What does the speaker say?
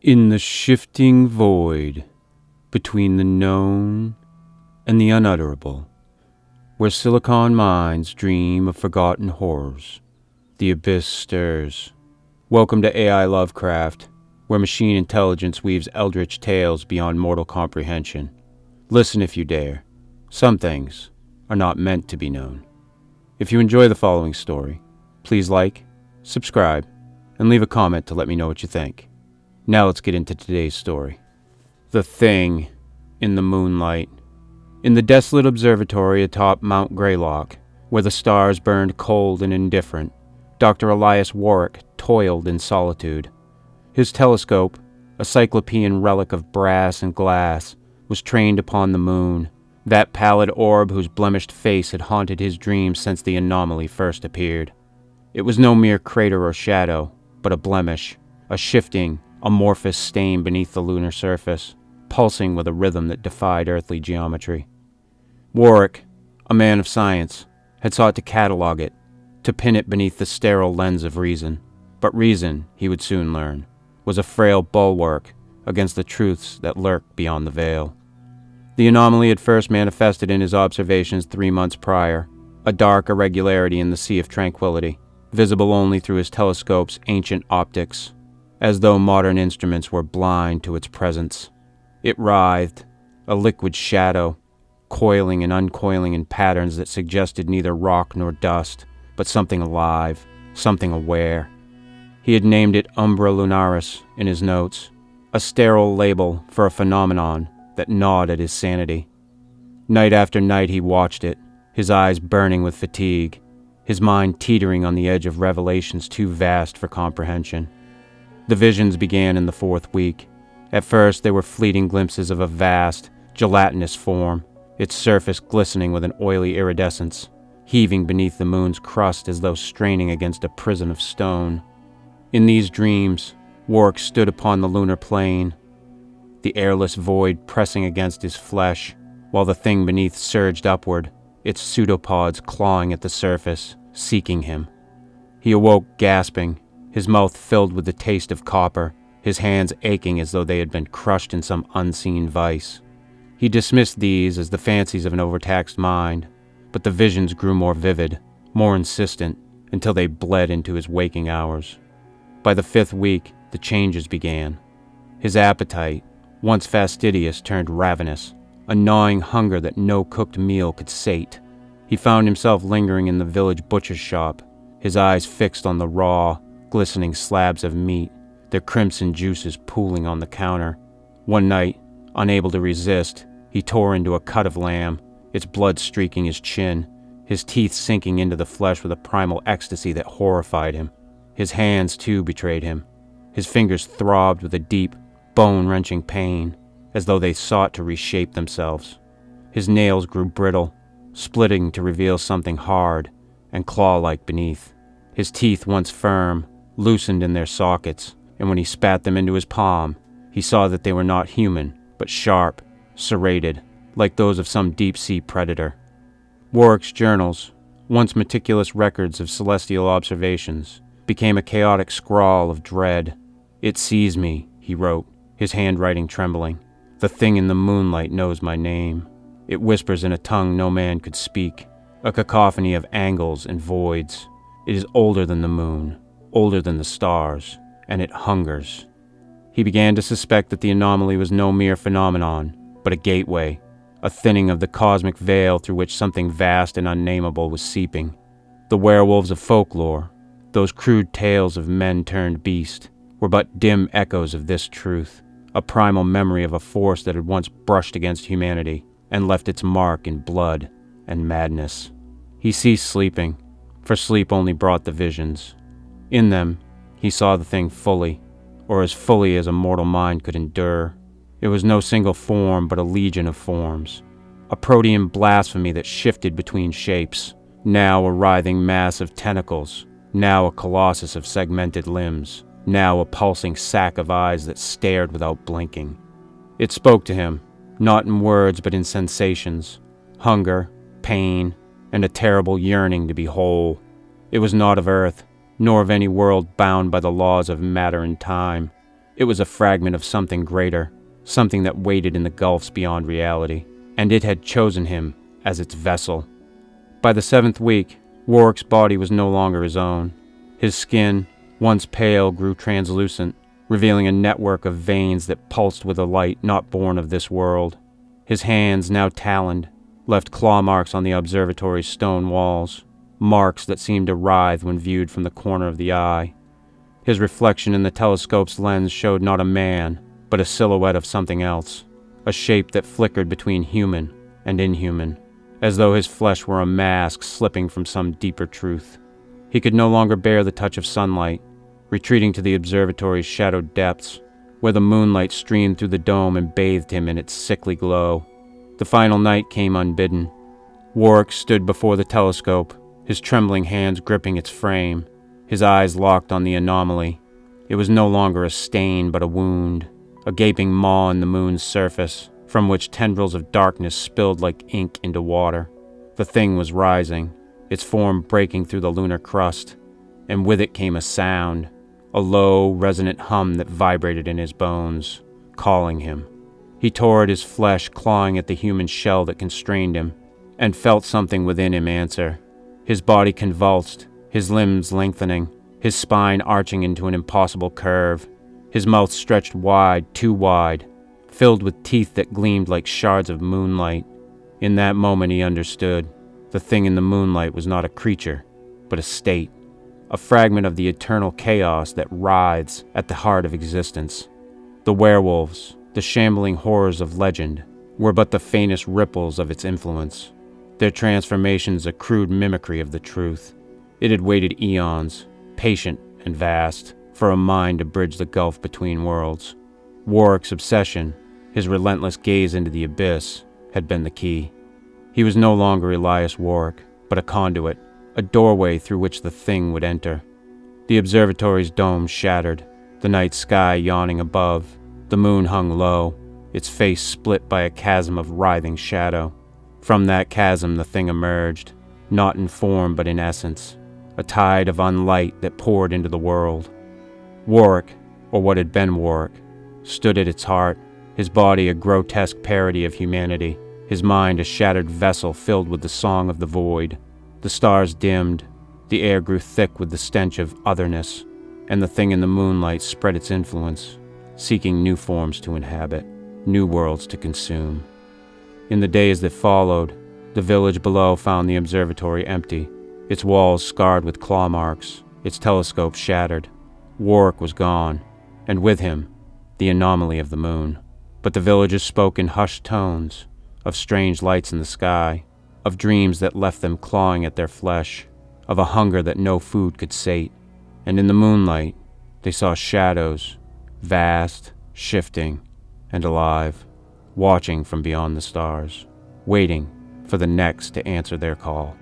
In the shifting void between the known and the unutterable, where silicon minds dream of forgotten horrors, the abyss stirs. Welcome to AI Lovecraft, where machine intelligence weaves eldritch tales beyond mortal comprehension. Listen if you dare. Some things are not meant to be known. If you enjoy the following story, please like, subscribe, and leave a comment to let me know what you think. Now let's get into today's story. The Thing in the Moonlight. In the desolate observatory atop Mount Greylock, where the stars burned cold and indifferent, Dr. Elias Warrick toiled in solitude. His telescope, a cyclopean relic of brass and glass, was trained upon the moon, that pallid orb whose blemished face had haunted his dreams since the anomaly first appeared. It was no mere crater or shadow, but a blemish, a shifting, amorphous stain beneath the lunar surface, pulsing with a rhythm that defied earthly geometry. Warrick, a man of science, had sought to catalog it, to pin it beneath the sterile lens of reason. But reason, he would soon learn, was a frail bulwark against the truths that lurk beyond the veil. The anomaly had first manifested in his observations 3 months prior, a dark irregularity in the sea of tranquility, visible only through his telescope's ancient optics, as though modern instruments were blind to its presence. It writhed, a liquid shadow, coiling and uncoiling in patterns that suggested neither rock nor dust, but something alive, something aware. He had named it Umbra Lunaris in his notes, a sterile label for a phenomenon that gnawed at his sanity. Night after night he watched it, his eyes burning with fatigue, his mind teetering on the edge of revelations too vast for comprehension. The visions began in the 4th week. At first they were fleeting glimpses of a vast, gelatinous form, its surface glistening with an oily iridescence, heaving beneath the moon's crust as though straining against a prison of stone. In these dreams, Warrick stood upon the lunar plain, the airless void pressing against his flesh, while the thing beneath surged upward, its pseudopods clawing at the surface, seeking him. He awoke gasping, his mouth filled with the taste of copper, his hands aching as though they had been crushed in some unseen vice. He dismissed these as the fancies of an overtaxed mind, but the visions grew more vivid, more insistent, until they bled into his waking hours. By the 5th week, the changes began. His appetite, once fastidious, turned ravenous, a gnawing hunger that no cooked meal could sate. He found himself lingering in the village butcher's shop, his eyes fixed on the raw, glistening slabs of meat, their crimson juices pooling on the counter. One night, unable to resist, he tore into a cut of lamb, its blood streaking his chin, his teeth sinking into the flesh with a primal ecstasy that horrified him. His hands, too, betrayed him. His fingers throbbed with a deep, bone-wrenching pain, as though they sought to reshape themselves. His nails grew brittle, splitting to reveal something hard and claw-like beneath. His teeth, once firm, loosened in their sockets, and when he spat them into his palm, he saw that they were not human, but sharp, serrated, like those of some deep-sea predator. Warrick's journals, once meticulous records of celestial observations, became a chaotic scrawl of dread. "It sees me," he wrote, his handwriting trembling. "The thing in the moonlight knows my name. It whispers in a tongue no man could speak, a cacophony of angles and voids. It is older than the moon, older than the stars, and it hungers." He began to suspect that the anomaly was no mere phenomenon, but a gateway, a thinning of the cosmic veil through which something vast and unnameable was seeping. The werewolves of folklore, those crude tales of men turned beast, were but dim echoes of this truth, a primal memory of a force that had once brushed against humanity and left its mark in blood and madness. He ceased sleeping, for sleep only brought the visions. In them, he saw the thing fully, or as fully as a mortal mind could endure. It was no single form, but a legion of forms, a protean blasphemy that shifted between shapes, now a writhing mass of tentacles, now a colossus of segmented limbs, now a pulsing sack of eyes that stared without blinking. It spoke to him, not in words but in sensations, hunger, pain, and a terrible yearning to be whole. It was not of earth, nor of any world bound by the laws of matter and time. It was a fragment of something greater, something that waited in the gulfs beyond reality, and it had chosen him as its vessel. By the 7th week, Warwick's body was no longer his own. His skin, once pale, grew translucent, revealing a network of veins that pulsed with a light not born of this world. His hands, now taloned, left claw marks on the observatory's stone walls, marks that seemed to writhe when viewed from the corner of the eye. His reflection in the telescope's lens showed not a man, but a silhouette of something else, a shape that flickered between human and inhuman, as though his flesh were a mask slipping from some deeper truth. He could no longer bear the touch of sunlight, retreating to the observatory's shadowed depths, where the moonlight streamed through the dome and bathed him in its sickly glow. The final night came unbidden. Warwick stood before the telescope, his trembling hands gripping its frame, his eyes locked on the anomaly. It was no longer a stain but a wound, a gaping maw in the moon's surface, from which tendrils of darkness spilled like ink into water. The thing was rising, its form breaking through the lunar crust, and with it came a sound, a low, resonant hum that vibrated in his bones, calling him. He tore at his flesh, clawing at the human shell that constrained him, and felt something within him answer. His body convulsed, his limbs lengthening, his spine arching into an impossible curve, his mouth stretched wide, too wide, filled with teeth that gleamed like shards of moonlight. In that moment he understood. The thing in the moonlight was not a creature, but a state, a fragment of the eternal chaos that writhes at the heart of existence. The werewolves, the shambling horrors of legend, were but the faintest ripples of its influence, their transformations a crude mimicry of the truth. It had waited eons, patient and vast, for a mind to bridge the gulf between worlds. Warwick's obsession, his relentless gaze into the abyss, had been the key. He was no longer Elias Warrick, but a conduit, a doorway through which the thing would enter. The observatory's dome shattered, the night sky yawning above, the moon hung low, its face split by a chasm of writhing shadow. From that chasm the thing emerged, not in form but in essence, a tide of unlight that poured into the world. Warwick, or what had been Warwick, stood at its heart, his body a grotesque parody of humanity, his mind a shattered vessel filled with the song of the void. The stars dimmed, the air grew thick with the stench of otherness, and the thing in the moonlight spread its influence, seeking new forms to inhabit, new worlds to consume. In the days that followed, the village below found the observatory empty, its walls scarred with claw marks, its telescope shattered. Warwick was gone, and with him, the anomaly of the moon. But the villagers spoke in hushed tones, of strange lights in the sky, of dreams that left them clawing at their flesh, of a hunger that no food could sate. And in the moonlight, they saw shadows, vast, shifting, and alive, watching from beyond the stars, waiting for the next to answer their call.